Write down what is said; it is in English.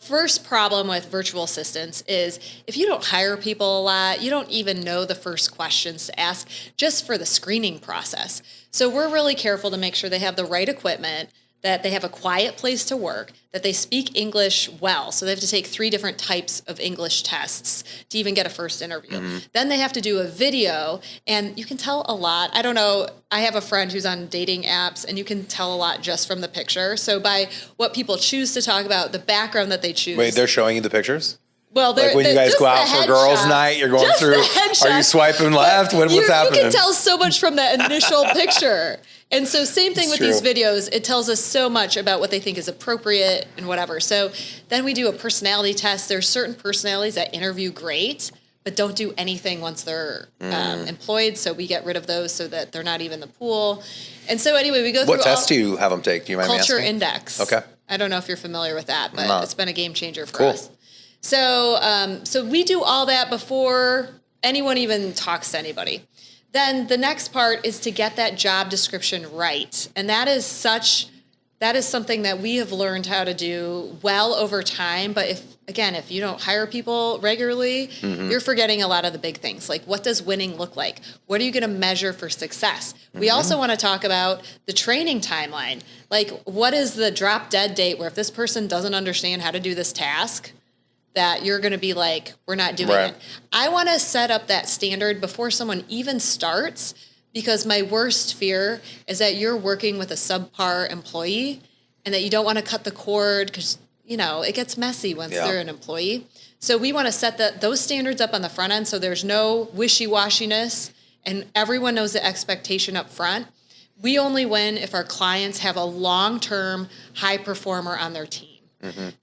first problem with virtual assistants is if you don't hire people a lot, you don't even know the first questions to ask just for the screening process. So we're really careful to make sure they have the right equipment, that they have a quiet place to work, that they speak English well. So they have to take 3 different types of English tests to even get a first interview. Mm-hmm. Then they have to do a video, and you can tell a lot. I don't know. I have a friend who's on dating apps, and you can tell a lot just from the picture. So by what people choose to talk about, the background that they choose. Wait, they're showing you the pictures? Well, like when you guys go out for girls' night, you're going through, are you swiping left? What's happening? You can tell so much from that initial picture. And so same thing with these videos. It tells us so much about what they think is appropriate and whatever. So then we do a personality test. There's certain personalities that interview great, but don't do anything once they're employed. So we get rid of those so that they're not even in the pool. And so anyway, we go through what test do you have them take? Do you mind me asking? Culture Index. Okay. I don't know if you're familiar with that, but it's been a game changer for us. So we do all that before anyone even talks to anybody. Then the next part is to get that job description right. And that is something that we have learned how to do well over time. But if you don't hire people regularly, you're forgetting a lot of the big things. Like, what does winning look like? What are you going to measure for success? We also want to talk about the training timeline. Like, what is the drop dead date where if this person doesn't understand how to do this task, that you're going to be like, we're not doing it. I want to set up that standard before someone even starts, because my worst fear is that you're working with a subpar employee and that you don't want to cut the cord because, it gets messy once they're an employee. So we want to set those standards up on the front end so there's no wishy-washiness and everyone knows the expectation up front. We only win if our clients have a long-term high performer on their team.